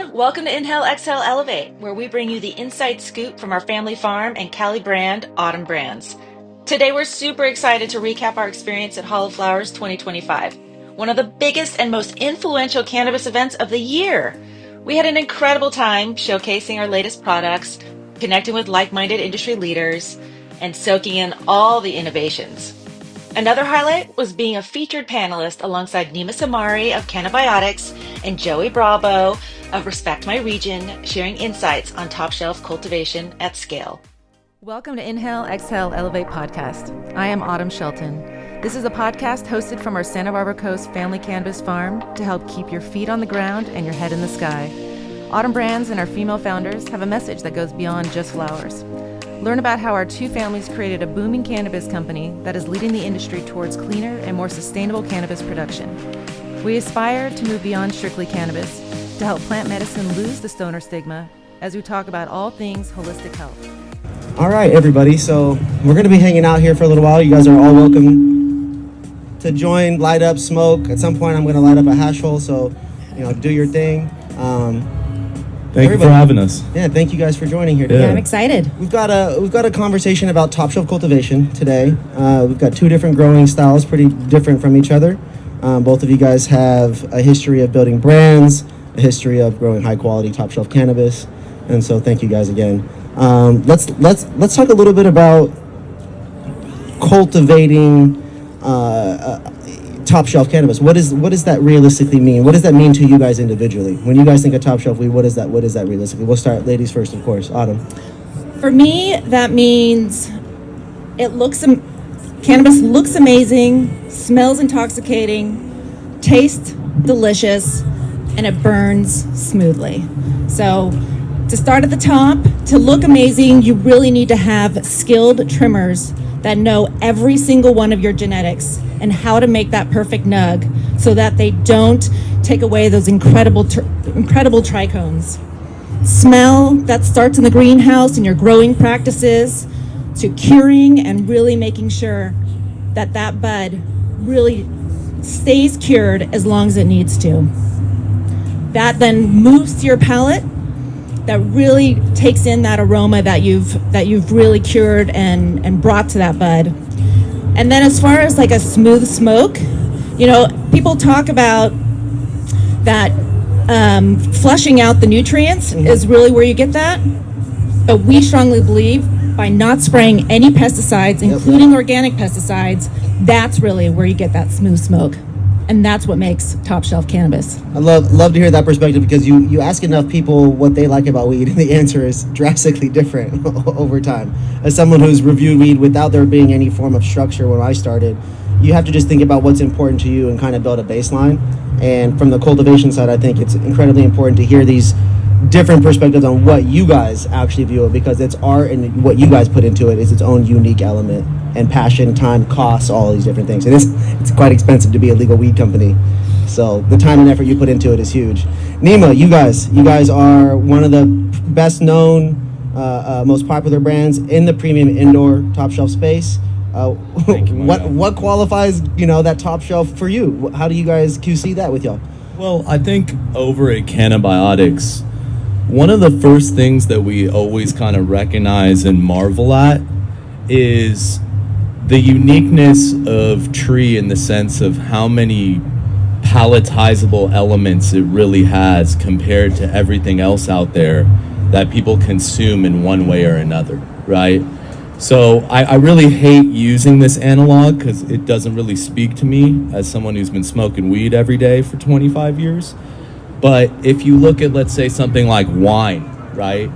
everyone. Welcome to Inhale, Exhale, Elevate, where we bring you the inside scoop from our family farm and Cali brand, Autumn Brands. Today, we're super excited to recap our experience at Hall of Flowers 2025, one of the biggest and most influential cannabis events of the year. We had an incredible time showcasing our latest products, connecting with like-minded industry leaders, and soaking in all the innovations. Another highlight was being a featured panelist alongside Neema Samari of Cannabiotix and Joey Brabo of Respect My Region, sharing insights on top shelf cultivation at scale. Welcome to Inhale, Exhale, Elevate podcast. I am Autumn Shelton. This is a podcast hosted from our Santa Barbara Coast family cannabis farm to help keep your feet on the ground and your head in the sky. Autumn Brands and our female founders have a message that goes beyond just flowers. Learn about how our two families created a booming cannabis company that is leading the industry towards cleaner and more sustainable cannabis production. We aspire to move beyond strictly cannabis to help plant medicine lose the stoner stigma as we talk about all things holistic health. All right, everybody. So we're going to be hanging out here for a little while. You guys are all welcome to join, light up, smoke. At some point, I'm going to light up a hash hole. So, do your thing. Thank you for having us. Yeah, thank you guys for joining here today. Yeah, I'm excited. We've got a conversation about top shelf cultivation today. We've got two different growing styles, pretty different from each other. Both of you guys have a history of building brands, a history of growing high quality top shelf cannabis, and so thank you guys again. Let's talk a little bit about cultivating top shelf cannabis. What does that realistically mean? What does that mean to you guys individually? When you guys think of top shelf weed, what is that realistically? We'll start ladies first, of course. Autumn. For me, that means cannabis looks amazing, smells intoxicating, tastes delicious, and it burns smoothly. So to start at the top, to look amazing, you really need to have skilled trimmers that know every single one of your genetics and how to make that perfect nug so that they don't take away those incredible trichomes. Smell, that starts in the greenhouse and your growing practices, to curing and really making sure that bud really stays cured as long as it needs to. That then moves to your palate, that really takes in that aroma that you've really cured and brought to that bud. And then as far as like a smooth smoke, people talk about that flushing out the nutrients is really where you get that. But we strongly believe by not spraying any pesticides, including organic pesticides, that's really where you get that smooth smoke. And that's what makes top shelf cannabis. I love to hear that perspective, because you ask enough people what they like about weed, and the answer is drastically different over time. As someone who's reviewed weed without there being any form of structure when I started, you have to just think about what's important to you and kind of build a baseline. And from the cultivation side, I think it's incredibly important to hear these different perspectives on what you guys actually view it, because it's art, and what you guys put into it is its own unique element, and passion, time, costs, all these different things. And it's quite expensive to be a legal weed company, so the time and effort you put into it is huge. Neema, you guys are one of the best known, most popular brands in the premium indoor top shelf space. Thank you, what qualifies that top shelf for you? How do you guys QC that with y'all? Well, I think over at Cannabiotix, one of the first things that we always kind of recognize and marvel at is the uniqueness of tree, in the sense of how many palatizable elements it really has compared to everything else out there that people consume in one way or another, right? So I really hate using this analog because it doesn't really speak to me as someone who's been smoking weed every day for 25 years. But if you look at, let's say, something like wine, right?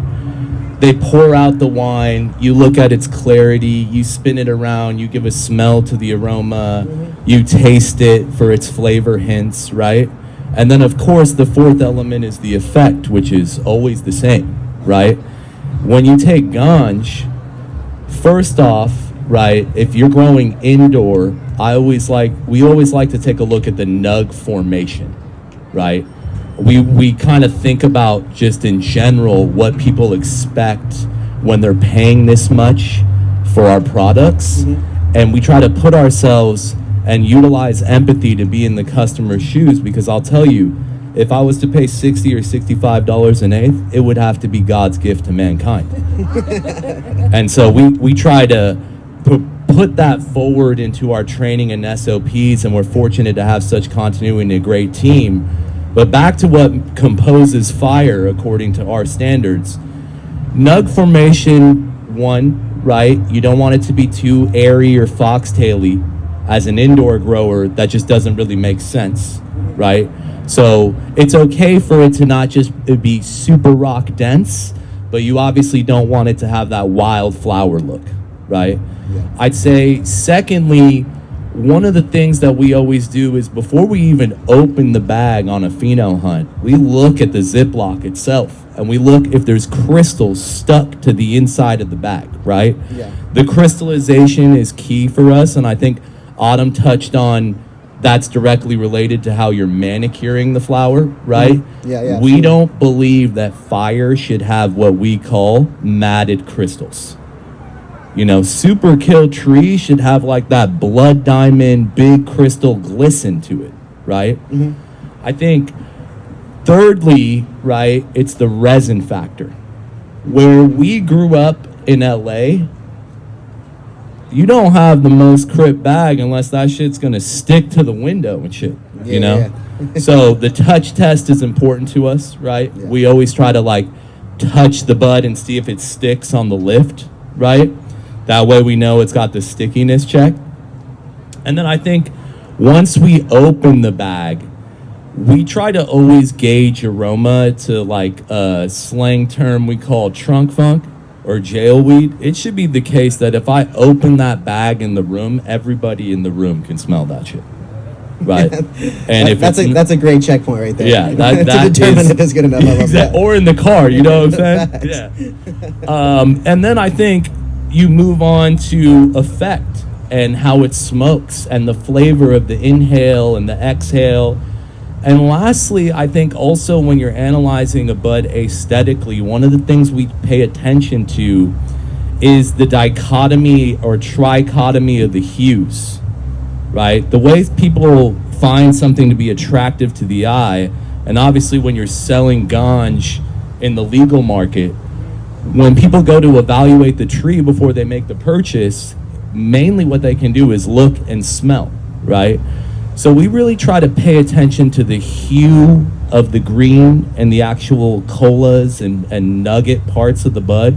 They pour out the wine, you look at its clarity, you spin it around, you give a smell to the aroma, you taste it for its flavor hints, right? And then, of course, the fourth element is the effect, which is always the same, right? When you take ganj, first off, right, if you're growing indoor, we always like to take a look at the nug formation, right? We kind of think about, just in general, what people expect when they're paying this much for our products. And we try to put ourselves and utilize empathy to be in the customer's shoes, because I'll tell you, if I was to pay $60 or $65 an eighth, it would have to be God's gift to mankind. And so we try to put that forward into our training and SOPs, and we're fortunate to have such continuity and a great team. But back to what composes fire according to our standards. Nug formation, one, right? You don't want it to be too airy or foxtaily. As an indoor grower, that just doesn't really make sense, right? So it's okay for it to not just be super rock dense, but you obviously don't want it to have that wild flower look, right? Yeah. I'd say secondly, one of the things that we always do is before we even open the bag on a pheno hunt, we look at the Ziploc itself and we look if there's crystals stuck to the inside of the bag, right? Yeah. The crystallization is key for us, and I think Autumn touched on that's directly related to how you're manicuring the flower, right? Yeah. We don't believe that fire should have what we call matted crystals. You know, super kill tree should have like that blood diamond, big crystal glisten to it, right? Mm-hmm. I think thirdly, right, it's the resin factor. Where we grew up in LA, you don't have the most crisp bag unless that shit's gonna stick to the window and shit, you know? Yeah. So the touch test is important to us, right? Yeah. We always try to like touch the bud and see if it sticks on the lift, right? That way we know it's got the stickiness check. And then I think once we open the bag, we try to always gauge aroma to like a slang term we call trunk funk or jail weed. It should be the case that if I open that bag in the room, everybody in the room can smell that shit, right? And if that's a great checkpoint right there. Yeah, that to determine if it's good enough. Exactly. Or in the car, you know what I'm saying? Yeah. And then I think you move on to effect and how it smokes and the flavor of the inhale and the exhale. And lastly, I think also when you're analyzing a bud aesthetically, one of the things we pay attention to is the dichotomy or trichotomy of the hues, right? The ways people find something to be attractive to the eye, and obviously when you're selling ganj in the legal market, when people go to evaluate the tree before they make the purchase, mainly what they can do is look and smell, right? So we really try to pay attention to the hue of the green and the actual colas and nugget parts of the bud,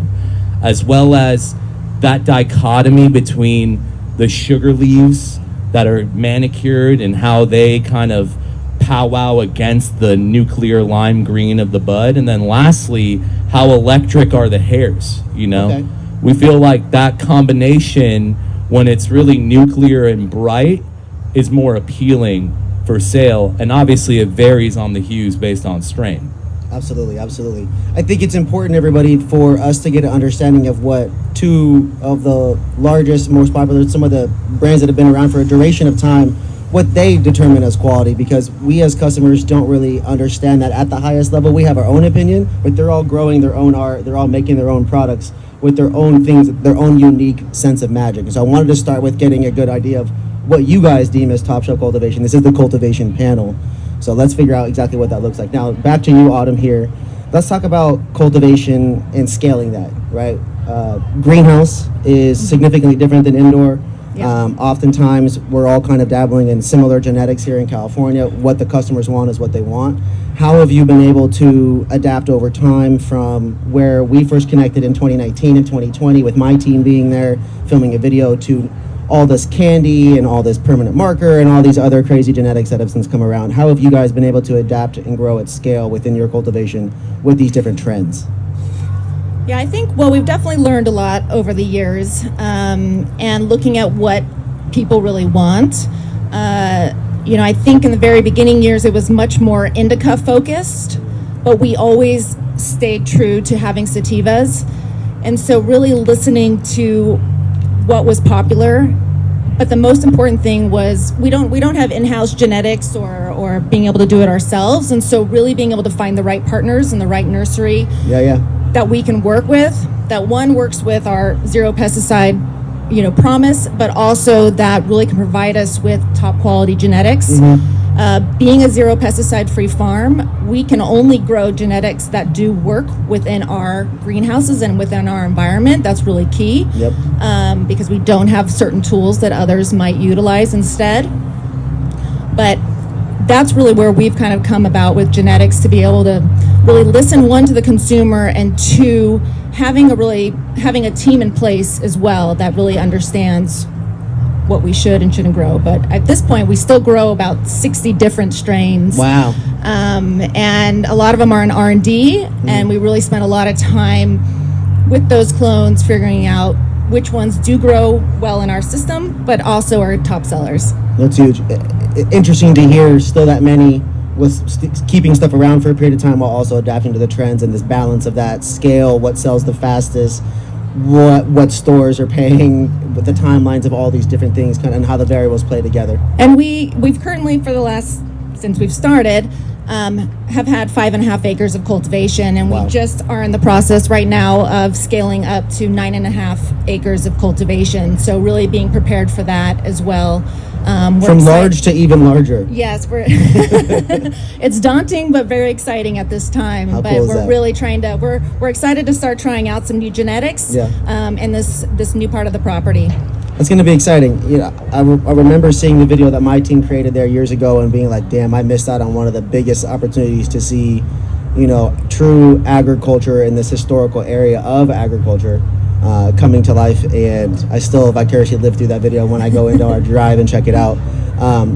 as well as that dichotomy between the sugar leaves that are manicured and how they kind of powwow against the nuclear lime green of the bud. And then lastly, how electric are the hairs, you know? Okay. We feel like that combination, when it's really nuclear and bright, is more appealing for sale, and obviously it varies on the hues based on strain. Absolutely. I think it's important, everybody, for us to get an understanding of what two of the largest, most popular, some of the brands that have been around for a duration of time, what they determine as quality, because we as customers don't really understand that at the highest level. We have our own opinion, but they're all growing their own art, they're all making their own products with their own things, their own unique sense of magic. And so I wanted to start with getting a good idea of what you guys deem as top shelf cultivation. This is the cultivation panel. So let's figure out exactly what that looks like. Now, back to you, Autumn, here. Let's talk about cultivation and scaling that, right? Greenhouse is significantly different than indoor. Yeah. Oftentimes, we're all kind of dabbling in similar genetics here in California. What the customers want is what they want. How have you been able to adapt over time from where we first connected in 2019 and 2020 with my team being there, filming a video, to all this candy and all this permanent marker and all these other crazy genetics that have since come around? How have you guys been able to adapt and grow at scale within your cultivation with these different trends? Yeah, I think, well, we've definitely learned a lot over the years, and looking at what people really want. I think in the very beginning years, it was much more indica focused, but we always stayed true to having sativas. And so really listening to what was popular, but the most important thing was we don't have in-house genetics or being able to do it ourselves, and so really being able to find the right partners and the right nursery that we can work with, that one works with our zero-pesticide promise, but also that really can provide us with top quality genetics. Mm-hmm. Being a zero pesticide free farm, we can only grow genetics that do work within our greenhouses and within our environment. That's really key. Yep. Because we don't have certain tools that others might utilize instead. But that's really where we've kind of come about with genetics, to be able to really listen, one, to the consumer, and two, having a team in place as well that really understands what we should and shouldn't grow. But at this point, we still grow about 60 different strains. Wow. And a lot of them are in R&D, and we really spent a lot of time with those clones figuring out which ones do grow well in our system, but also are top sellers. That's huge. Interesting to hear still that many was keeping stuff around for a period of time while also adapting to the trends, and this balance of that scale, what sells the fastest, what stores are paying, with the timelines of all these different things, kind of, and how the variables play together. And we've currently, since we've started, have had 5.5 acres of cultivation, and Wow. we just are in the process right now of scaling up to 9.5 acres of cultivation. So really being prepared for that as well. We're From excited- large to even larger. Yes, it's daunting but very exciting at this time. How But cool is we're that? really we're excited to start trying out some new genetics in this new part of the property. It's going to be exciting. You know, I remember seeing the video that my team created there years ago and being like, damn, I missed out on one of the biggest opportunities to see, you know, true agriculture in this historical area of agriculture coming to life. And I still vicariously live through that video when I go into our drive and check it out.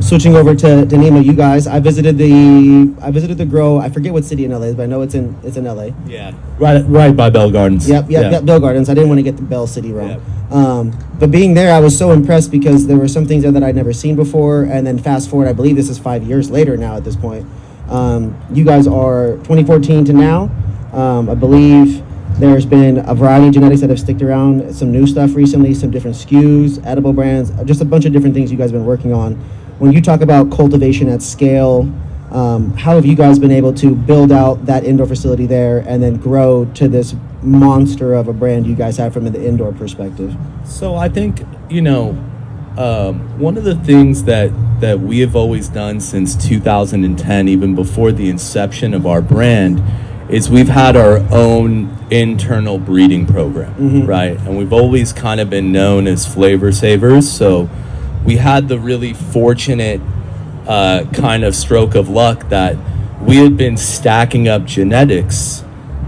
Switching over to Neema, you guys, I visited the grow. I forget what city in LA, but I know it's in LA. Yeah, right by Bell Gardens. Yep, Bell Gardens. I didn't want to get the Bell City wrong. But being there, I was so impressed because there were some things there that I'd never seen before. And then fast forward, I believe this is 5 years later now at this point. You guys are 2014 to now. I believe there's been a variety of genetics that have sticked around, some new stuff recently, some different SKUs, edible brands, just a bunch of different things you guys have been working on. When you talk about cultivation at scale, how have you guys been able to build out that indoor facility there and then grow to this monster of a brand you guys have from the indoor perspective? So I think, you know, one of the things that we have always done since 2010, even before the inception of our brand, is we've had our own internal breeding program, right? And we've always kind of been known as flavor savers. So we had the really fortunate kind of stroke of luck that we had been stacking up genetics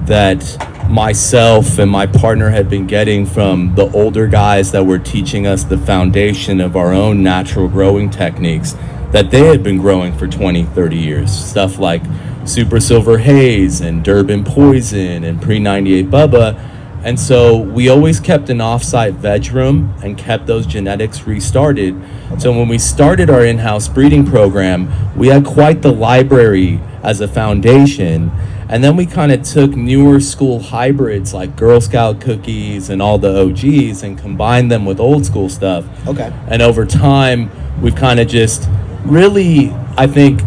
that myself and my partner had been getting from the older guys that were teaching us the foundation of our own natural growing techniques that they had been growing for 20, 30 years. Stuff like Super Silver Haze and Durban Poison and Pre-98 Bubba. And so we always kept an off-site veg room and kept those genetics restarted. So when we started our in-house breeding program, we had quite the library as a foundation. And then we kind of took newer school hybrids like Girl Scout cookies and all the OGs and combined them with old school stuff. Okay. And over time, we've kind of just really, I think,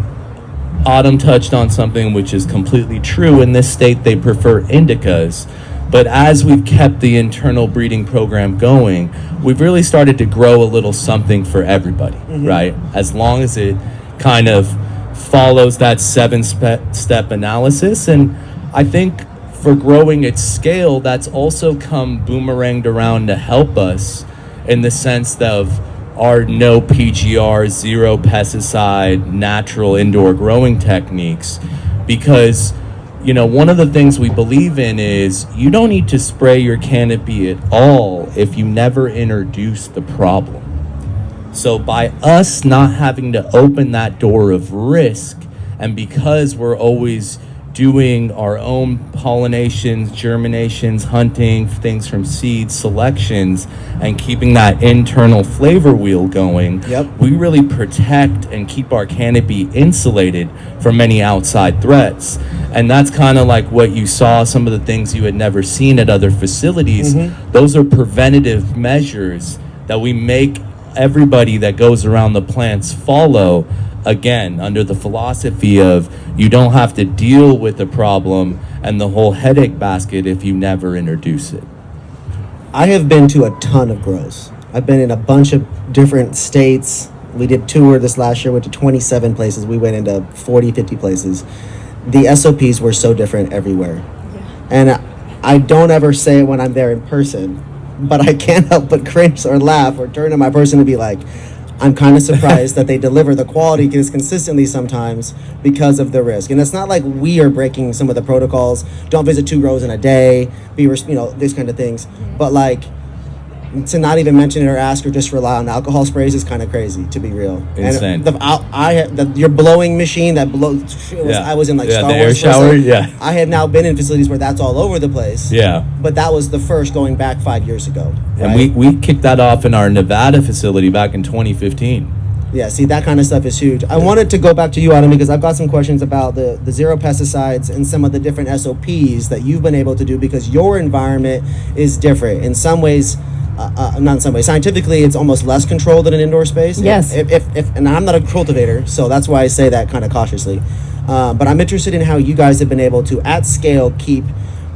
Autumn touched on something which is completely true. In this state, they prefer indicas. But as we've kept the internal breeding program going, we've really started to grow a little something for everybody, right? As long as it kind of follows that 7-step analysis. And I think for growing at scale, that's also come boomeranged around to help us in the sense of our no PGR, zero pesticide, natural indoor growing techniques. Because, you know, one of the things we believe in is you don't need to spray your canopy at all if you never introduce the problem. So by us not having to open that door of risk, and because we're always doing our own pollinations, germinations, hunting things from seeds, selections, and keeping that internal flavor wheel going, we really protect and keep our canopy insulated from any outside threats. And that's kind of like what you saw, some of the things you had never seen at other facilities. Those are preventative measures that we make everybody that goes around the plants follow, again, under the philosophy of you don't have to deal with the problem and the whole headache basket if you never introduce it. I have been to a ton of grows. I've been in a bunch of different states, We did tour this last year, went to 27 places. We went into 40, 50 places. The SOPs were so different everywhere. And I don't ever say it when I'm there in person, but I can't help but cringe or laugh or turn to my person and be like, I'm kind of surprised that they deliver the quality this consistently sometimes because of the risk. And it's not like we are breaking some of the protocols. Don't visit 2 grows in a day, these kind of things. But like, to not even mention it or ask or just rely on alcohol sprays is kind of crazy, to be real. Insane. And your blowing machine that blows. I was in like Star the air Wars. shower. Yeah. I have now been in facilities where that's all over the place. Yeah. But that was the first going back 5 years ago. And right? we kicked that off in our Nevada facility back in 2015. Yeah, see, that kind of stuff is huge. I wanted to go back to you, Autumn, because I've got some questions about the zero pesticides and some of the different SOPs that you've been able to do because your environment is different. In some ways, not in some ways, scientifically, it's almost less controlled than an indoor space. Yes. If and I'm not a cultivator, so that's why I say that kind of cautiously. But I'm interested in how you guys have been able to, at scale, keep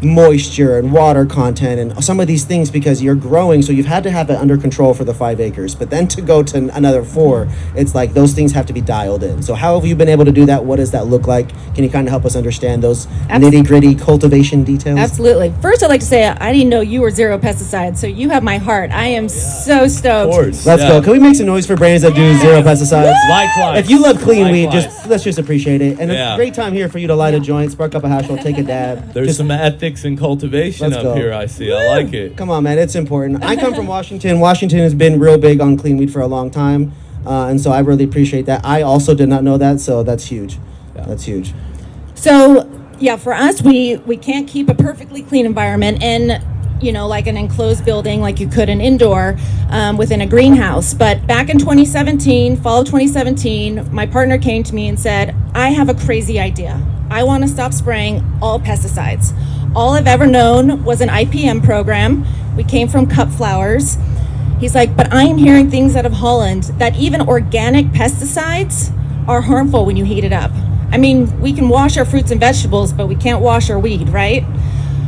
moisture and water content and some of these things because you're growing, so you've had to have it under control for the 5 acres, but then to go to another 4, it's like those things have to be dialed in. So how have you been able to do that? What does that look like? Can you kind of help us understand those nitty-gritty cultivation details? Absolutely. First, I'd like to say I didn't know you were zero pesticides, so you have my heart. I am so stoked. Of course. Let's go. Can we make some noise for brands that do zero pesticides? Likewise. If you love clean weed, Likewise. let's just appreciate it. And Yeah. a great time here for you to light a joint, spark up a hash roll, take a dab. There's some ethics in cultivation Let's up go. here, I see. I like it. Come on, man, it's important. I come from Washington. Washington has been real big on clean weed for a long time, and so I really appreciate that. I also did not know that, so that's huge. Yeah. That's huge. So, yeah, for us, we can't keep a perfectly clean environment in, like an enclosed building like you could an indoor within a greenhouse. But back in 2017, fall of 2017, my partner came to me and said, I have a crazy idea. I want to stop spraying all pesticides. All I've ever known was an IPM program. We came from cut flowers. He's like, but I'm hearing things out of Holland that even organic pesticides are harmful when you heat it up. I mean, we can wash our fruits and vegetables, but we can't wash our weed, right?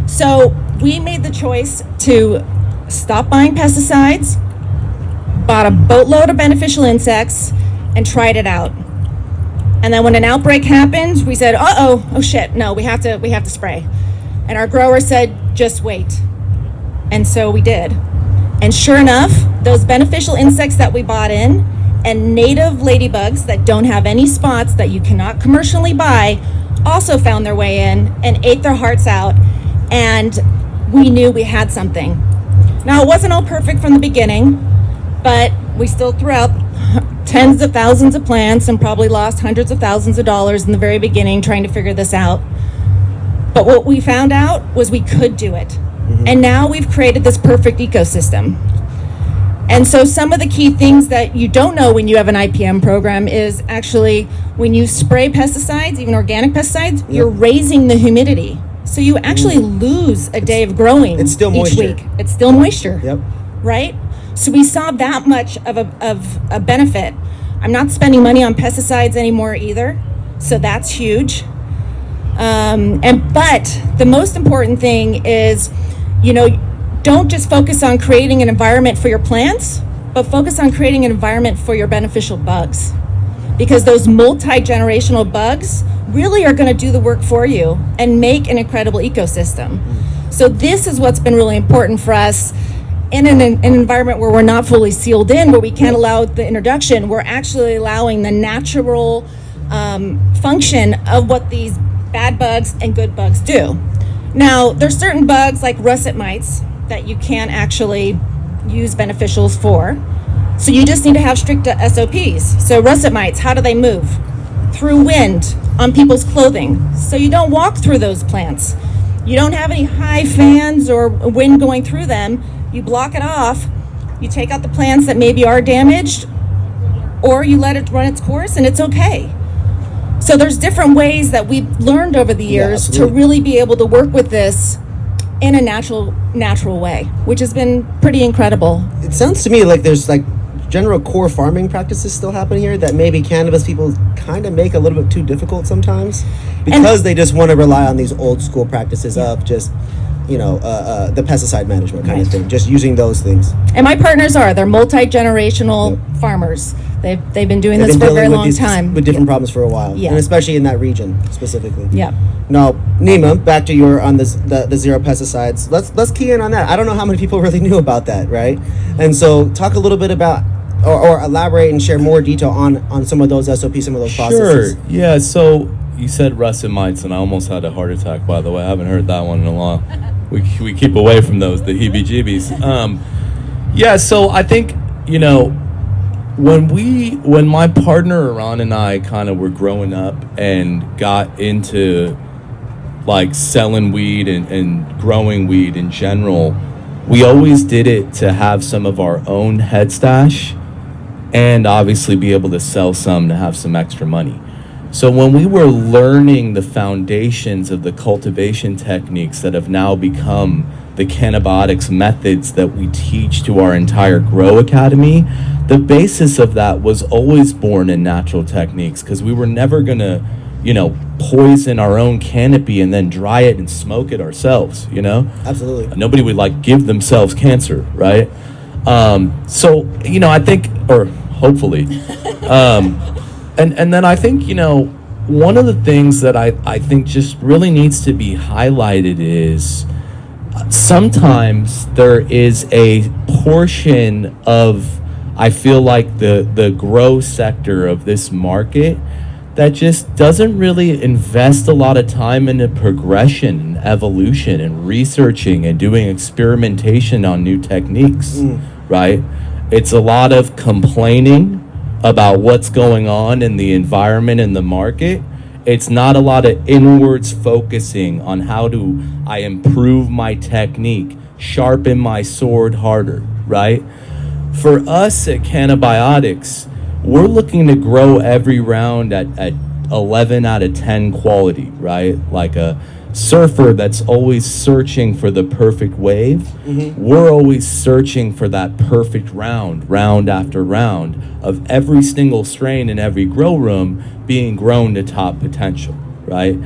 So we made the choice to stop buying pesticides, bought a boatload of beneficial insects, and tried it out. And then when an outbreak happened, we said, oh shit, no, we have to spray. And our grower said, just wait. And so we did. And sure enough, those beneficial insects that we bought in and native ladybugs that don't have any spots that you cannot commercially buy also found their way in and ate their hearts out. And we knew we had something. Now, it wasn't all perfect from the beginning, but we still threw out tens of thousands of plants and probably lost hundreds of thousands of dollars in the very beginning trying to figure this out. But what we found out was we could do it. Mm-hmm. And now we've created this perfect ecosystem. And so some of the key things that you don't know when you have an IPM program is actually when you spray pesticides, even organic pesticides, you're raising the humidity. So you actually lose a day of growing It's still each moisture. week. It's still moisture. Yep. Right? So we saw that much of a benefit. I'm not spending money on pesticides anymore either. So that's huge. But the most important thing is, don't just focus on creating an environment for your plants, but focus on creating an environment for your beneficial bugs. Because those multi-generational bugs really are going to do the work for you and make an incredible ecosystem. So this is what's been really important for us in an environment where we're not fully sealed in, where we can't allow the introduction. We're actually allowing the natural function of what these bad bugs and good bugs do. Now, there's certain bugs like russet mites that you can't actually use beneficials for. So you just need to have strict SOPs. So russet mites, how do they move? Through wind on people's clothing. So you don't walk through those plants. You don't have any high fans or wind going through them. You block it off. You take out the plants that maybe are damaged, or you let it run its course and it's okay. So there's different ways that we've learned over the years to really be able to work with this in a natural way, which has been pretty incredible. It sounds to me like there's like general core farming practices still happening here that maybe cannabis people kind of make a little bit too difficult sometimes because they just want to rely on these old school practices of just, the pesticide management kind of thing, just using those things. And my partners they're multi-generational farmers They've been doing They've this been for a dealing very with long time. with different problems for a while, Yeah. and especially in that region specifically. Yeah. Now, Neema, back to your on this the zero pesticides. Let's key in on that. I don't know how many people really knew about that, right? And so, talk a little bit about, or elaborate and share more detail on some of those SOPs, some of those processes. Sure. Yeah. So you said russet mites, and I almost had a heart attack. By the way, I haven't heard that one in a while. We keep away from those, the heebie-jeebies. Yeah. So I think when my partner Iran and I kind of were growing up and got into like selling weed and growing weed in general, we always did it to have some of our own head stash and obviously be able to sell some to have some extra money. So when we were learning the foundations of the cultivation techniques that have now become the Cannabiotix methods that we teach to our entire Grow Academy, the basis of that was always born in natural techniques, because we were never gonna, poison our own canopy and then dry it and smoke it ourselves, Absolutely. Nobody would give themselves cancer, right? So, I think, or hopefully, and then I think, one of the things that I think just really needs to be highlighted is sometimes there is a portion of, I feel like the grow sector of this market that just doesn't really invest a lot of time into progression and evolution and researching and doing experimentation on new techniques, right? It's a lot of complaining about what's going on in the environment and the market. It's not a lot of inwards focusing on how do I improve my technique, sharpen my sword harder, right? For us at Cannabiotix, we're looking to grow every round at 11 out of 10 quality, right? Like a surfer that's always searching for the perfect wave. We're always searching for that perfect round after round of every single strain in every grow room being grown to top potential, right?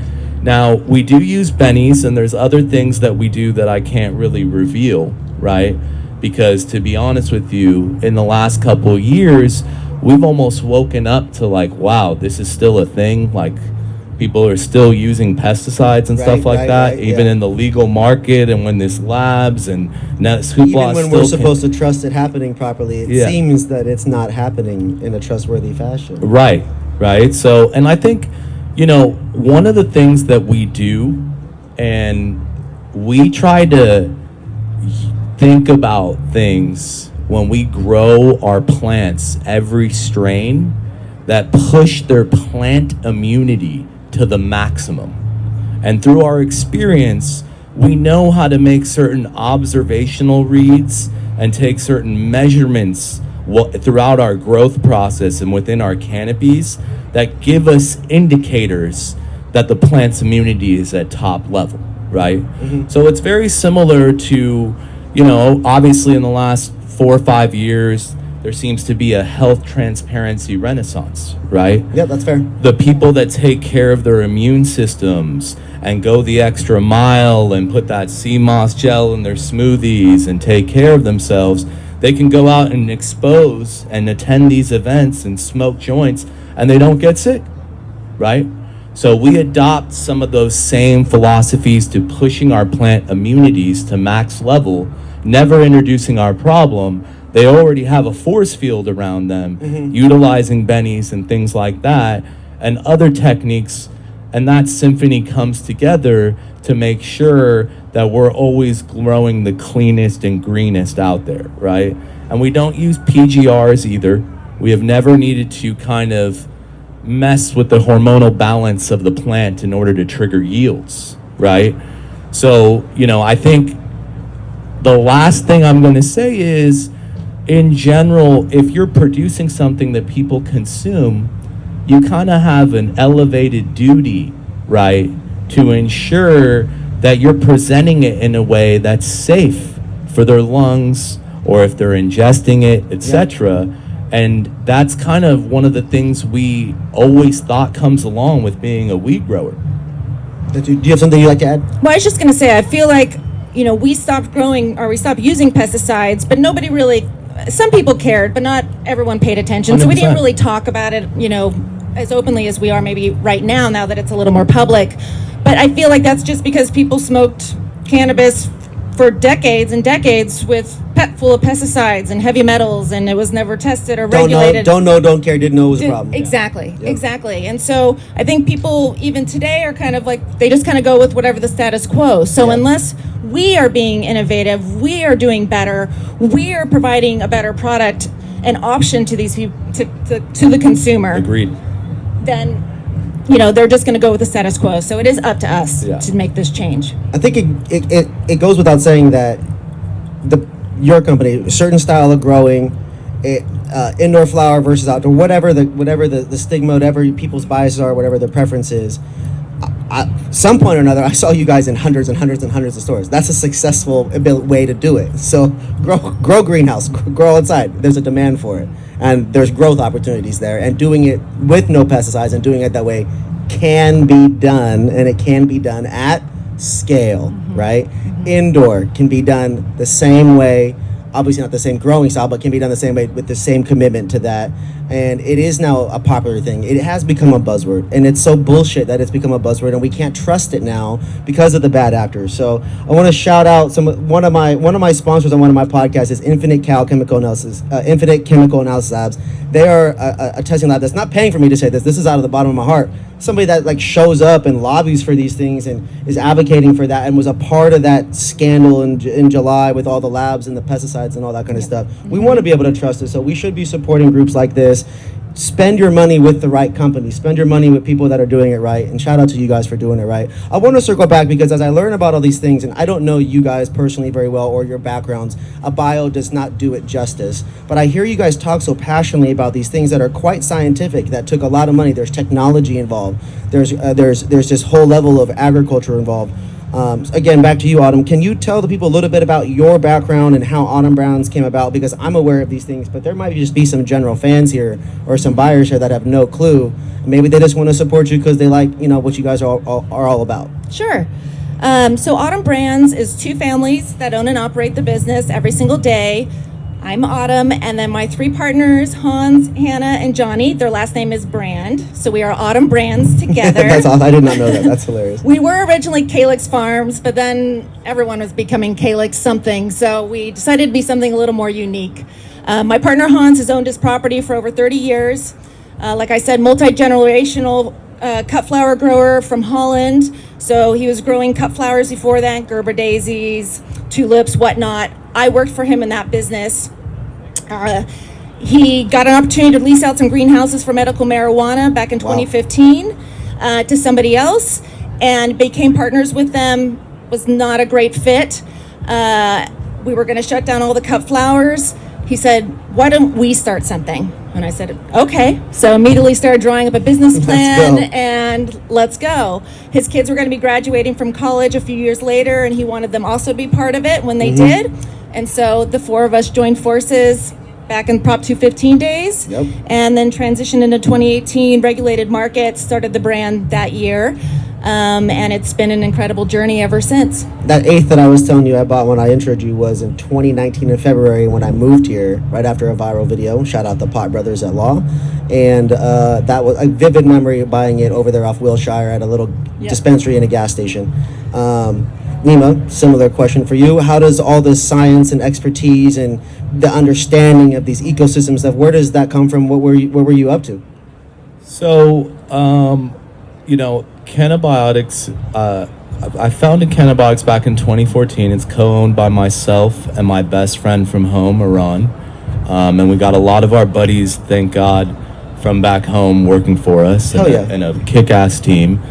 Now, we do use bennies, and there's other things that we do that I can't really reveal, right? Because to be honest with you, in the last couple of years, we've almost woken up to wow, this is still a thing. People are still using pesticides and stuff like that, even in the legal market, and when there's labs and even when we're supposed to trust it happening properly, it seems that it's not happening in a trustworthy fashion. Right. So, and I think, one of the things that we do, and we try to think about things when we grow our plants, every strain, that push their plant immunity to the maximum. And through our experience, we know how to make certain observational reads and take certain measurements throughout our growth process and within our canopies that give us indicators that the plant's immunity is at top level, right? So it's very similar to, obviously in the last 4 or 5 years, there seems to be a health transparency renaissance, right? Yeah, that's fair. The people that take care of their immune systems and go the extra mile and put that sea moss gel in their smoothies and take care of themselves, they can go out and expose and attend these events and smoke joints, and they don't get sick, right? So we adopt some of those same philosophies to pushing our plant immunities to max level, never introducing our problem. They already have a force field around them, utilizing bennies and things like that, and other techniques, and that symphony comes together to make sure that we're always growing the cleanest and greenest out there, right? And we don't use PGRs either. We have never needed to kind of mess with the hormonal balance of the plant in order to trigger yields, right? So, I think the last thing I'm going to say is, in general, if you're producing something that people consume, you kind of have an elevated duty, right, to ensure that you're presenting it in a way that's safe for their lungs, or if they're ingesting it, etc. And that's kind of one of the things we always thought comes along with being a weed grower. Do you have something you'd like to add? Well, I was just going to say, I feel like, we stopped growing, or we stopped using pesticides, but nobody really, some people cared, but not everyone paid attention. So we 100%. didn't really talk about it, as openly as we are maybe right now that it's a little more public. But I feel like that's just because people smoked cannabis for decades and decades with full of pesticides and heavy metals, and it was never tested or regulated. Don't know, don't care, didn't know it was a problem. Exactly, Yep. exactly. And so I think people even today are kind of like, they just kind of go with whatever the status quo. So Yeah. unless we are being innovative, we are doing better, we are providing a better product, an option to these people, to the consumer, Agreed. then they're just going to go with the status quo. So it is up to us Yeah. to make this change. I think it goes without saying that your company, a certain style of growing, indoor flower versus outdoor, whatever the stigma, whatever people's biases are, whatever their preference is. Some point or another, I saw you guys in hundreds and hundreds and hundreds of stores. That's a successful way to do it. So grow greenhouse, grow outside. There's a demand for it, and there's growth opportunities there. And doing it with no pesticides and doing it that way can be done, and it can be done at scale, right? Indoor can be done the same way. Obviously not the same growing style, but can be done the same way with the same commitment to that. And it is now a popular thing. It has become a buzzword, and it's so bullshit that it's become a buzzword, and we can't trust it now because of the bad actors. So I want to shout out one of my sponsors on one of my podcasts is Infinite Chemical Analysis Labs. They are a testing lab that's not paying for me to say this. This is out of the bottom of my heart. Somebody that like shows up and lobbies for these things and is advocating for that and was a part of that scandal in July with all the labs and the pesticides and all that kind of stuff. We want to be able to trust it, so we should be supporting groups like this. Spend your money with the right company. Spend your money with people that are doing it right. And shout out to you guys for doing it right. I want to circle back because as I learn about all these things, and I don't know you guys personally very well or your backgrounds, a bio does not do it justice. But I hear you guys talk so passionately about these things that are quite scientific, that took a lot of money. There's technology involved. There's this whole level of agriculture involved. Again, back to you, Autumn. Can you tell the people a little bit about your background and how Autumn Brands came about? Because I'm aware of these things, but there might just be some general fans here or some buyers here that have no clue. Maybe they just want to support you because they like, what you guys are all about. Sure. So Autumn Brands is two families that own and operate the business every single day. I'm Autumn, and then my three partners, Hans, Hannah, and Johnny, their last name is Brand. So we are Autumn Brands together. That's awesome. I did not know that. That's hilarious. We were originally Calyx Farms, but then everyone was becoming Calyx something, so we decided to be something a little more unique. My partner Hans has owned his property for over 30 years. Like I said, multi-generational cut flower grower from Holland. So he was growing cut flowers before that, Gerber daisies, tulips, whatnot. I worked for him in that business. He got an opportunity to lease out some greenhouses for medical marijuana back in 2015 to somebody else, and became partners with them. Was not a great fit. We were going to shut down all the cut flowers. He said, "Why don't we start something?" And I said, "Okay." So immediately started drawing up a business plan and let's go. His kids were going to be graduating from college a few years later, and he wanted them also to be part of it when they did. And so the four of us joined forces back in Prop 215 days, and then transitioned into 2018 regulated markets, started the brand that year. And it's been an incredible journey ever since. That eighth that I was telling you I bought when I introed you was in 2019 in February when I moved here, right after a viral video. Shout out the Pot Brothers at Law. And that was a vivid memory of buying it over there off Wilshire at a little dispensary and a gas station. Neema, similar question for you. How does all this science and expertise and the understanding of these ecosystem stuff, where does that come from? What were you up to? So, Cannabiotix, I founded Cannabiotix back in 2014. It's co-owned by myself and my best friend from home, Iran. And we got a lot of our buddies, thank God, from back home working for us and a kick-ass team.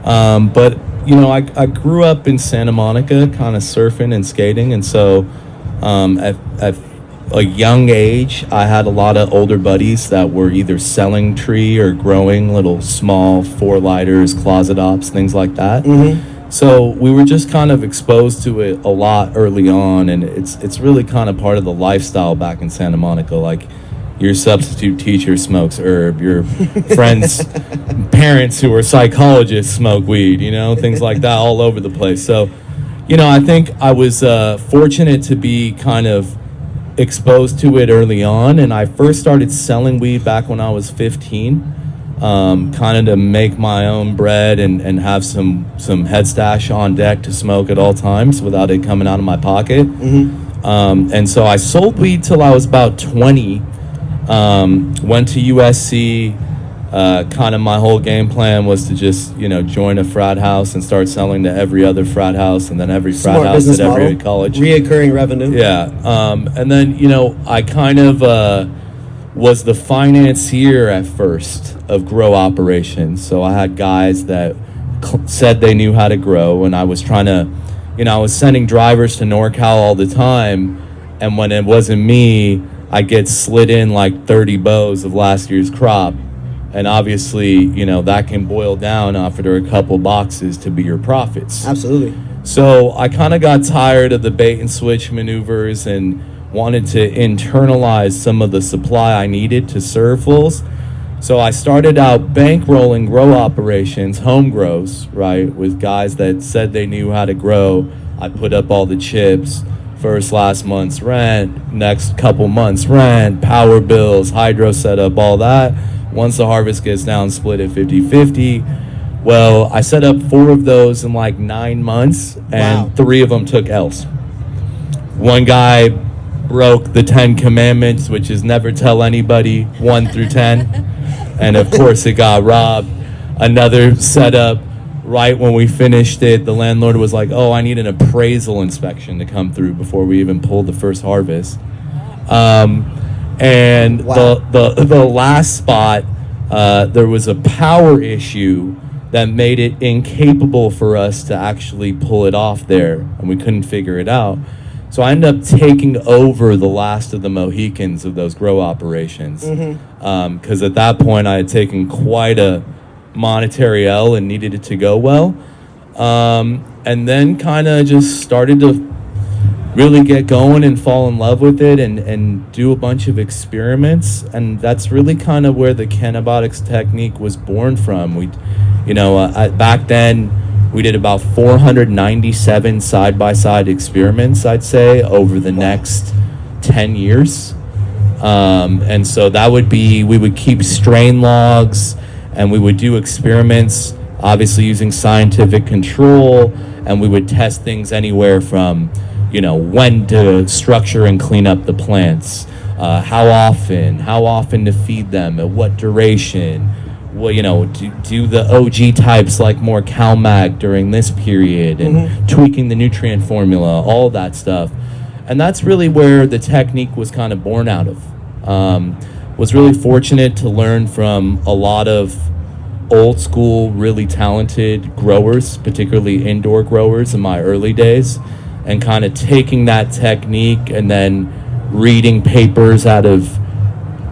But I grew up in Santa Monica, kind of surfing and skating. And so at a young age, I had a lot of older buddies that were either selling tree or growing little small 4-lighters, closet ops, things like that. So we were just kind of exposed to it a lot early on, and it's really kind of part of the lifestyle back in Santa Monica. Like, your substitute teacher smokes herb, your friends' parents who are psychologists smoke weed, things like that all over the place. So, I think I was fortunate to be kind of exposed to it early on, and I first started selling weed back when I was 15, kind of to make my own bread and have some head stash on deck to smoke at all times without it coming out of my pocket. And so I sold weed till I was about 20, went to USC. Kind of my whole game plan was to just, join a frat house and start selling to every other frat house, and then every frat Smart house business at every model. college. Reoccurring revenue. Yeah. And then, I kind of was the financier at first of grow operations. So I had guys that said they knew how to grow, and I was trying to, I was sending drivers to NorCal all the time, and when it wasn't me, I'd get slid in like 30 bows of last year's crop. And obviously, that can boil down after a couple boxes to be your profits. Absolutely. So I kind of got tired of the bait and switch maneuvers and wanted to internalize some of the supply I needed to serve fulls. So I started out bankrolling grow operations, home grows, right, with guys that said they knew how to grow. I put up all the chips, last month's rent, next couple months rent, power bills, hydro setup, all that. Once the harvest gets down, split it 50-50. Well, I set up 4 of those in like 9 months, and Wow. 3 of them took L's. One guy broke the 10 commandments, which is never tell anybody, 1 through 10. And of course it got robbed. Another setup, right when we finished it, the landlord was like, oh, I need an appraisal inspection to come through before we even pulled the first harvest. And Wow. the last spot, there was a power issue that made it incapable for us to actually pull it off there, and we couldn't figure it out. So I ended up taking over the last of the Mohicans of those grow operations, because at that point I had taken quite a monetary L and needed it to go well, and then kind of just started to really get going and fall in love with it and do a bunch of experiments. And that's really kind of where the Cannabiotix technique was born from. Back then we did about 497 side-by-side experiments, I'd say, over the next 10 years. And so that would be, we would keep strain logs and we would do experiments, obviously using scientific control, and we would test things anywhere from when to structure and clean up the plants, how often to feed them, at what duration, do the OG types like more CalMag during this period, and tweaking the nutrient formula, all that stuff. And that's really where the technique was kind of born out of. Was really fortunate to learn from a lot of old school, really talented growers, particularly indoor growers in my early days, and kind of taking that technique and then reading papers out of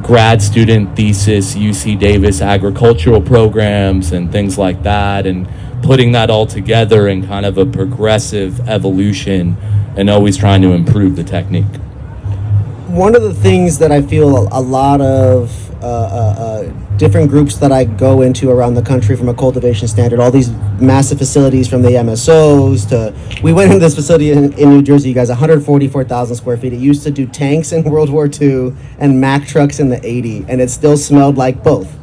grad student thesis, UC Davis agricultural programs and things like that, and putting that all together in kind of a progressive evolution and always trying to improve the technique. One of the things that I feel a lot of different groups that I go into around the country from a cultivation standard, all these massive facilities from the MSOs to, we went into this facility in New Jersey, you guys, 144,000 square feet. It used to do tanks in World War II and Mack trucks in the 80, and it still smelled like both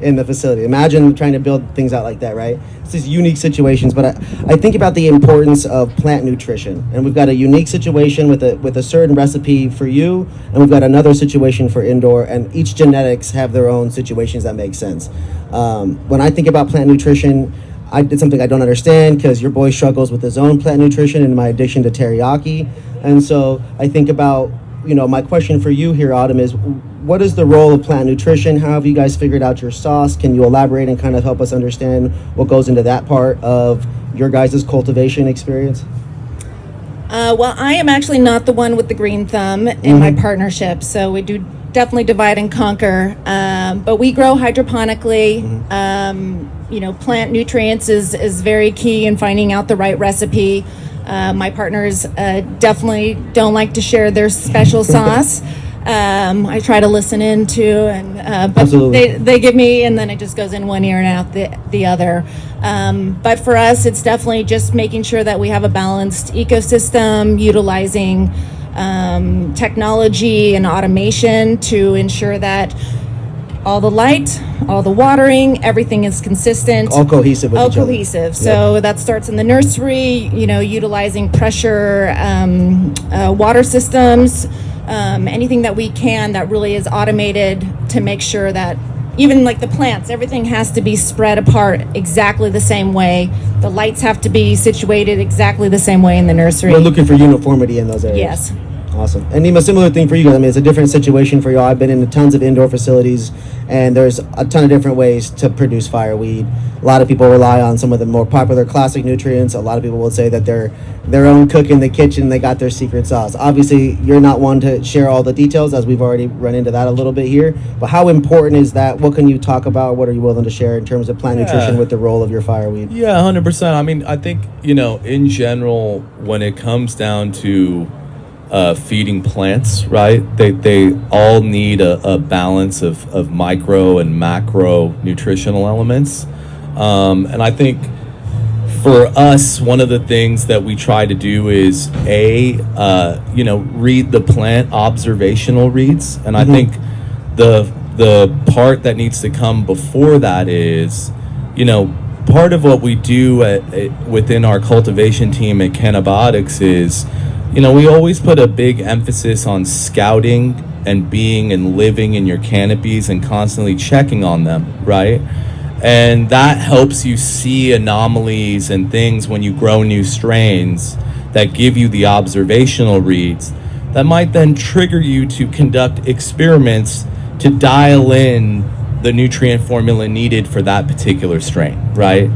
in the facility. Imagine trying to build things out like that, right? It's these unique situations, but I think about the importance of plant nutrition, and we've got a unique situation with a certain recipe for you, and we've got another situation for indoor, and each genetics have their own situations that make sense. When I think about plant nutrition, I did something I don't understand because your boy struggles with his own plant nutrition and my addiction to teriyaki, and so I think about, my question for you here, Autumn, is what is the role of plant nutrition? How have you guys figured out your sauce? Can you elaborate and kind of help us understand what goes into that part of your guys' cultivation experience? Well, I am actually not the one with the green thumb in my partnership, so we do definitely divide and conquer. But we grow hydroponically. Plant nutrients is very key in finding out the right recipe. My partners definitely don't like to share their special sauce. I try to listen in too, but they give me, and then it just goes in one ear and out the other. But for us, it's definitely just making sure that we have a balanced ecosystem, utilizing technology and automation to ensure that all the light, all the watering, everything is consistent. All cohesive with All each other. cohesive. So that starts in the nursery, utilizing pressure, water systems, anything that we can that really is automated to make sure that even like the plants, everything has to be spread apart exactly the same way. The lights have to be situated exactly the same way in the nursery. We're looking for uniformity in those areas. Yes. Awesome. And Neema, similar thing for you guys. I mean, it's a different situation for y'all. I've been in tons of indoor facilities, and there's a ton of different ways to produce fireweed. A lot of people rely on some of the more popular classic nutrients. A lot of people will say that they're their own cook in the kitchen. They got their secret sauce. Obviously, you're not one to share all the details, as we've already run into that a little bit here. But how important is that? What can you talk about? What are you willing to share in terms of plant nutrition with the role of your fireweed? Yeah, 100%. I mean, I think, in general, when it comes down to feeding plants, right? They all need a balance of micro and macro nutritional elements. And I think for us, one of the things that we try to do is read the plant observational reads. And I think the part that needs to come before that is, part of what we do within our cultivation team at Cannabiotix is, we always put a big emphasis on scouting and being and living in your canopies and constantly checking on them, right? And that helps you see anomalies and things when you grow new strains that give you the observational reads that might then trigger you to conduct experiments to dial in the nutrient formula needed for that particular strain, right?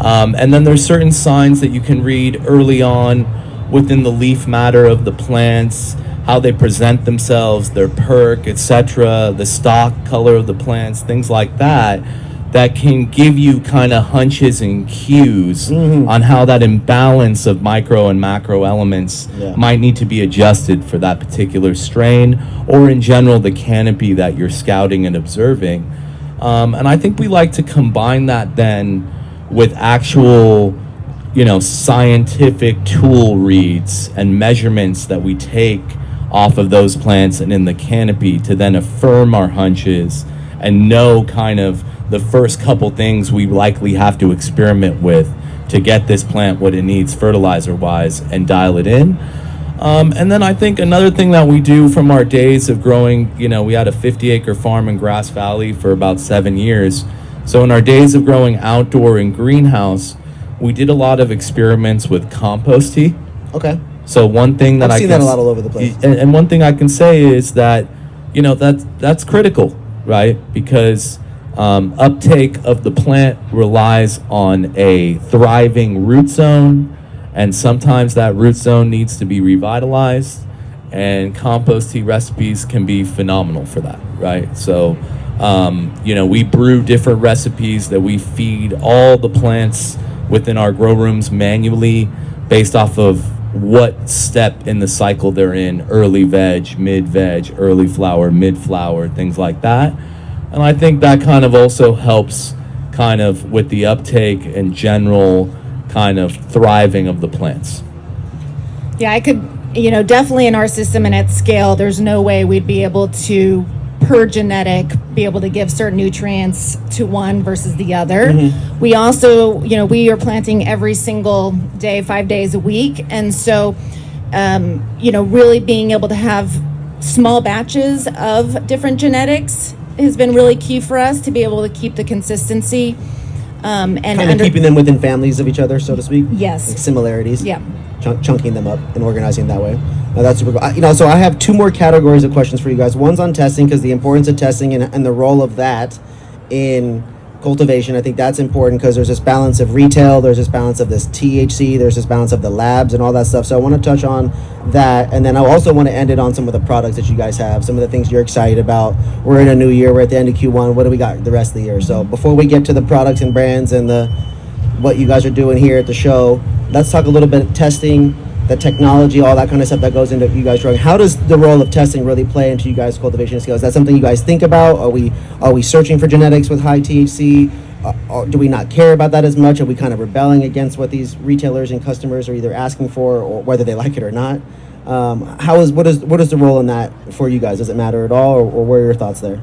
And then there's certain signs that you can read early on within the leaf matter of the plants, how they present themselves, their perk, etc., the stalk color of the plants, things like that can give you kind of hunches and cues on how that imbalance of micro and macro elements might need to be adjusted for that particular strain, or in general the canopy that you're scouting and observing. And I think we like to combine that then with actual scientific tool reads and measurements that we take off of those plants and in the canopy to then affirm our hunches and know kind of the first couple things we likely have to experiment with to get this plant what it needs fertilizer-wise and dial it in. And then I think another thing that we do from our days of growing, we had a 50-acre farm in Grass Valley for about 7 years. So in our days of growing outdoor in greenhouse, we did a lot of experiments with compost tea. Okay. So one thing that I've seen that a lot all over the place. And one thing I can say is that, that's critical, right? Because uptake of the plant relies on a thriving root zone, and sometimes that root zone needs to be revitalized, and compost tea recipes can be phenomenal for that, right? So, we brew different recipes that we feed all the plants within our grow rooms manually based off of what step in the cycle they're in: early veg, mid veg, early flower, mid flower, things like that. And I think that kind of also helps kind of with the uptake and general kind of thriving of the plants. Yeah, I could, definitely in our system and at scale, there's no way we'd be able to, per genetic, be able to give certain nutrients to one versus the other. We also, we are planting every single day, 5 days a week. And so, really being able to have small batches of different genetics has been really key for us to be able to keep the consistency. And kind of keeping them within families of each other, so to speak. Yes. Like similarities. Yeah. Chunking them up and organizing that way. Now that's super cool. So I have two more categories of questions for you guys. One's on testing, because the importance of testing and the role of that in cultivation. I think that's important because there's this balance of retail, there's this balance of this THC, there's this balance of the labs and all that stuff. So I want to touch on that, and then I also want to end it on some of the products that you guys have, some of the things you're excited about. We're in a new year, we're at the end of Q1. What do we got the rest of the year? So before we get to the products and brands and what you guys are doing here at the show, let's talk a little bit of testing, the technology, all that kind of stuff that goes into you guys growing. How does the role of testing really play into you guys' cultivation skills? Is that something you guys think about? Are we searching for genetics with high THC? Or do we not care about that as much? Are we kind of rebelling against what these retailers and customers are either asking for, or whether they like it or not? What is the role in that for you guys? Does it matter at all, or what are your thoughts there?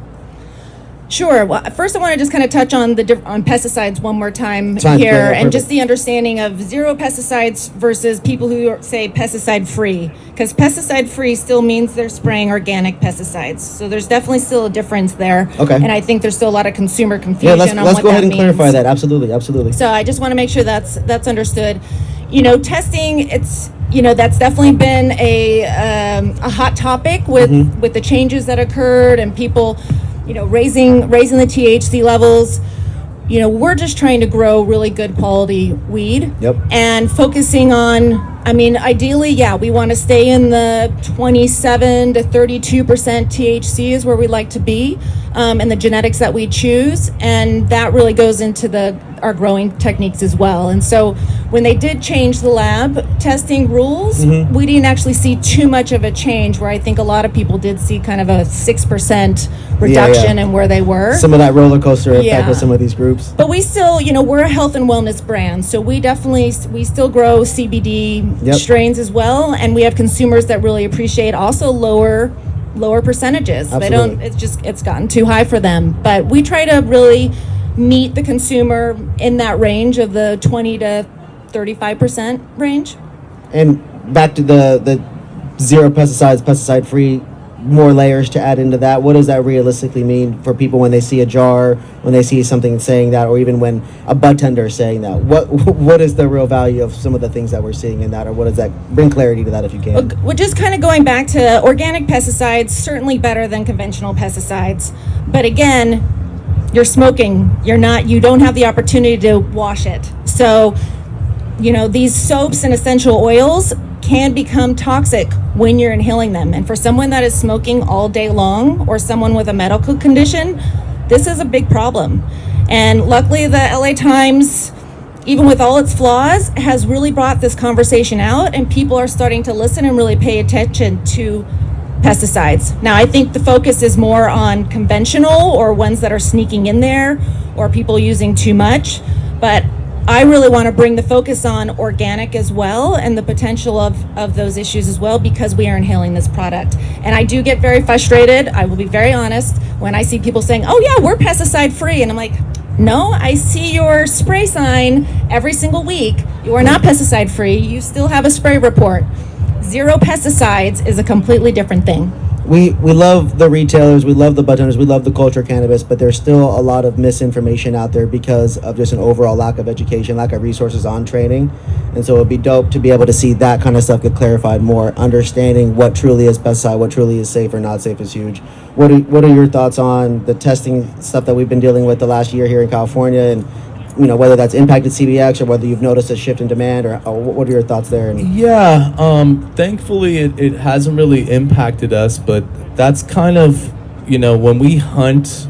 Sure. Well, first I want to just kind of touch on on pesticides one more time Fine. here, Yeah, and perfect. just the understanding of zero pesticides versus people who say pesticide free, because pesticide free still means they're spraying organic pesticides. So there's definitely still a difference there. Okay. And I think there's still a lot of consumer Yeah, confusion let's on let's what go ahead that and clarify means. that. Absolutely. So I just want to make sure that's understood. Testing, that's definitely been a hot topic with the changes that occurred and people, raising the THC levels. We're just trying to grow really good quality weed. Yep. And focusing on, ideally, yeah, we want to stay in the 27 to 32% THC is where we like to be, and the genetics that we choose. And that really goes into our growing techniques as well. And so when they did change the lab testing rules, we didn't actually see too much of a change, where I think a lot of people did see kind of a 6% reduction in where they were. Some of that roller coaster effect Yeah. with some of these groups. But we still, we're a health and wellness brand, so we still grow CBD Yep. strains as well, and we have consumers that really appreciate also lower percentages. They don't. Absolutely. It's gotten too high for them. But we try to really meet the consumer in that range of the 20 to 35% range. And back to the zero pesticides, pesticide free, more layers to add into that. What does that realistically mean for people when they see a jar, when they see something saying that, or even when a bud tender is saying that? What is the real value of some of the things that we're seeing in that, or what does that bring clarity to that if you can? Well, just kind of going back to organic pesticides, certainly better than conventional pesticides. But again, you're smoking. You don't have the opportunity to wash it. So, these soaps and essential oils can become toxic when you're inhaling them. And for someone that is smoking all day long, or someone with a medical condition, this is a big problem. And luckily, the LA Times, even with all its flaws, has really brought this conversation out, and people are starting to listen and really pay attention to pesticides. Now, I think the focus is more on conventional, or ones that are sneaking in there, or people using too much. But I really want to bring the focus on organic as well, and the potential of those issues as well, because we are inhaling this product. And I do get very frustrated, I will be very honest, when I see people saying, oh yeah, we're pesticide free. And I'm like, no, I see your spray sign every single week. You are not pesticide free. You still have a spray report. Zero pesticides is a completely different thing. We love the retailers, we love the bud tenders, we love the culture cannabis, but there's still a lot of misinformation out there because of just an overall lack of education, lack of resources on training. And so it'd be dope to be able to see that kind of stuff get clarified more. Understanding what truly is pesticide, what truly is safe or not safe is huge. What are your thoughts on the testing stuff that we've been dealing with the last year here in California, and whether that's impacted CBX or whether you've noticed a shift in demand, or what are your thoughts there? Yeah, thankfully it hasn't really impacted us, but that's kind of, when we hunt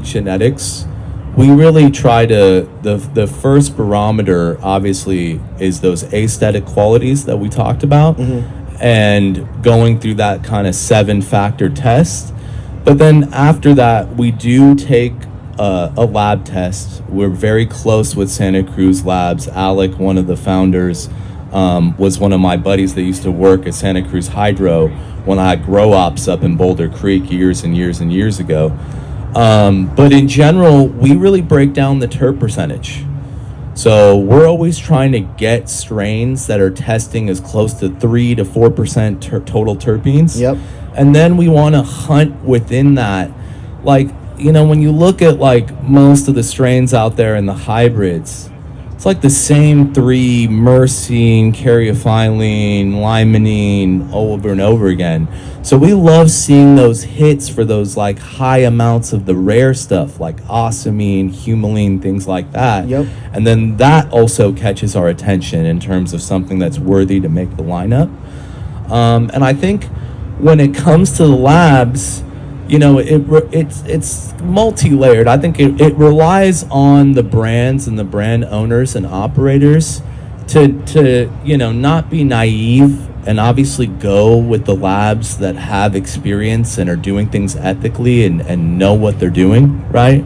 genetics, we really try to, the first barometer obviously is those aesthetic qualities that we talked about, and going through that kind of 7-factor test. But then after that, we do take a lab test. We're very close with Santa Cruz Labs. Alec, one of the founders, was one of my buddies that used to work at Santa Cruz Hydro when I had grow ops up in Boulder Creek years and years and years ago. But in general, we really break down the terp percentage. So we're always trying to get strains that are testing as close to 3 to 4% total terpenes. Yep. And then we want to hunt within that. Like, when you look at like most of the strains out there in the hybrids, it's like the same 3: myrcene, caryophyllene, limonene, over and over again. So we love seeing those hits for those like high amounts of the rare stuff like osmine, humulene, things like that. Yep. And then that also catches our attention in terms of something that's worthy to make the lineup. And I think when it comes to the labs, it's multi-layered. I think it relies on the brands and the brand owners and operators to not be naive, and obviously go with the labs that have experience and are doing things ethically and know what they're doing, right?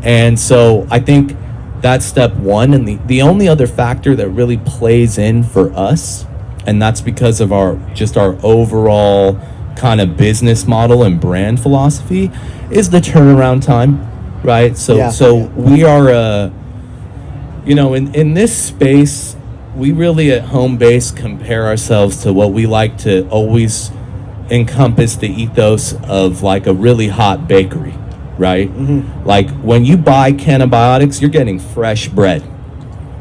And so I think that's step one. And the only other factor that really plays in for us and that's because of our overall kind of business model and brand philosophy, is the turnaround time, right? So we are, in this space, we really at Home Base compare ourselves to what we like to always encompass the ethos of like a really hot bakery, right? Like when you buy Cannabiotix, you're getting fresh bread,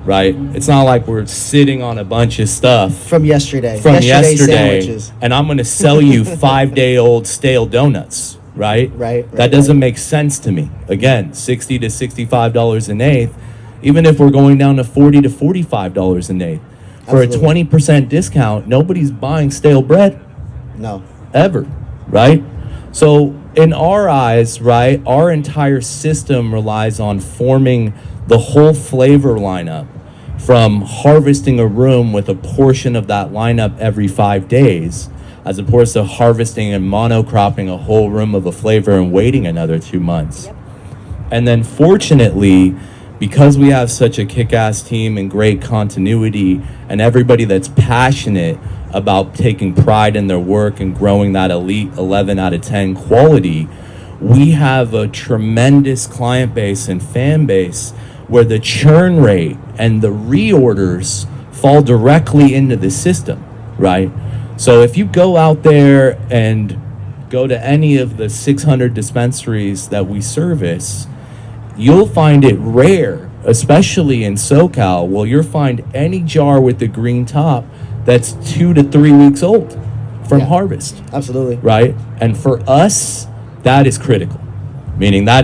right? It's not like we're sitting on a bunch of stuff From yesterday. yesterday Sandwiches. and I'm going to sell you 5-day-old stale donuts, right? That doesn't make sense to me. Again, $60 to $65 an eighth, even if we're going down to $40 to $45 an eighth. For Absolutely. a 20% discount, nobody's buying stale bread No. ever, right? So in our eyes, right, our entire system relies on forming the whole flavor lineup, from harvesting a room with a portion of that lineup every 5 days, as opposed to harvesting and monocropping a whole room of a flavor and waiting another 2 months. And then fortunately, because we have such a kick-ass team and great continuity and everybody that's passionate about taking pride in their work and growing that elite 11 out of 10 quality, we have a tremendous client base and fan base where the churn rate and the reorders fall directly into the system, right? So if you go out there and go to any of the 600 dispensaries that we service, you'll find it rare, especially in SoCal, you'll find any jar with the green top that's 2 to 3 weeks old from harvest. Absolutely. Right? And for us, that is critical. Meaning that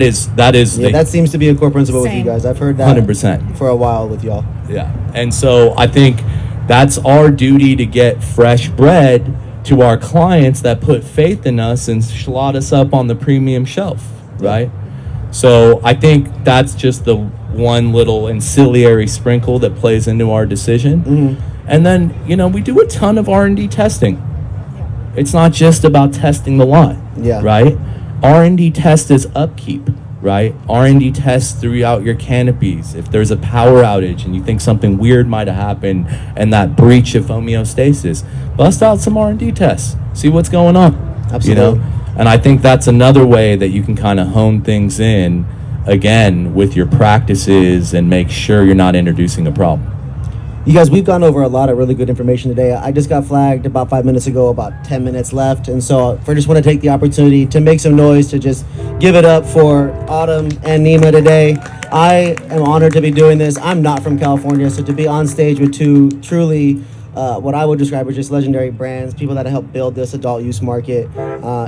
seems to be a core principle with you guys. I've heard that 100% for a while with y'all. Yeah. And so I think that's our duty, to get fresh bread to our clients that put faith in us and slot us up on the premium shelf, right? So I think that's just the one little ancillary sprinkle that plays into our decision. And then, we do a ton of R&D testing. It's not just about testing the lot, right? R&D test is upkeep, right? R&D test throughout your canopies. If there's a power outage and you think something weird might have happened and that breach of homeostasis, bust out some R&D tests. See what's going on. Absolutely. And I think that's another way that you can kind of hone things in, again, with your practices and make sure you're not introducing a problem. You guys, we've gone over a lot of really good information today. I just got flagged about 5 minutes ago, about 10 minutes left. And so I just want to take the opportunity to make some noise, to just give it up for Autumn and Neema today. I am honored to be doing this. I'm not from California, so to be on stage with two truly what I would describe as just legendary brands, people that helped build this adult use market,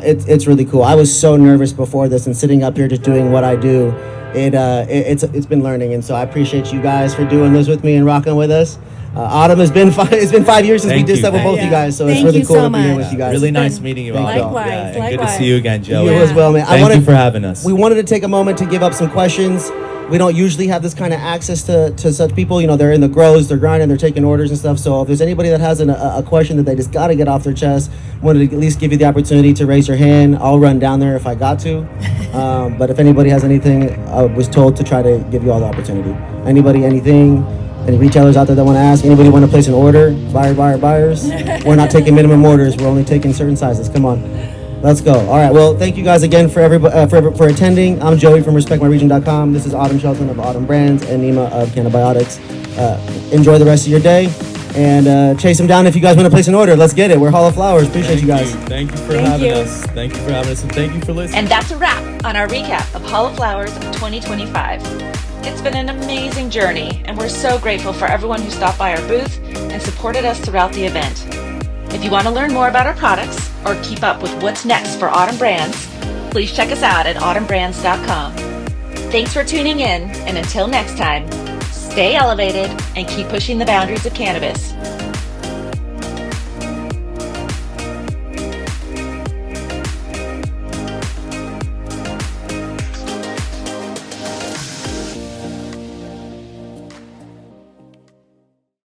it's really cool. I was so nervous before this, and sitting up here just doing what I do, it's been learning, and so I appreciate you guys for doing this with me and rocking with us. Autumn, it's been 5 years since we did stuff with both you guys, so it's Thank really you cool so to be here much. with you guys. Really nice meeting you all. Likewise, And good to likewise. see you again, Joey. You as well, man. Thank you for having us. We wanted to take a moment to give up some questions. We don't usually have this kind of access to such people. They're in the grows, they're grinding, they're taking orders and stuff. So if there's anybody that has a question that they just got to get off their chest, wanted to at least give you the opportunity to raise your hand. I'll run down there if I got to. But if anybody has anything, I was told to try to give you all the opportunity. Anybody, anything? Any retailers out there that want to ask? Anybody want to place an order? Buyers? We're not taking minimum orders. We're only taking certain sizes. Come on. Let's go. All right. Well, thank you guys again for for attending. I'm Joey from RespectMyRegion.com. This is Autumn Shelton of Autumn Brands and Neema of Cannabiotix. Enjoy the rest of your day, and chase them down if you guys want to place an order. Let's get it. We're Hall of Flowers. Appreciate you guys. Thank you for having us. Thank you for having us, and thank you for listening. And that's a wrap on our recap of Hall of Flowers 2025. It's been an amazing journey, and we're so grateful for everyone who stopped by our booth and supported us throughout the event. If you want to learn more about our products or keep up with what's next for Autumn Brands, please check us out at autumnbrands.com. Thanks for tuning in, and until next time, stay elevated and keep pushing the boundaries of cannabis.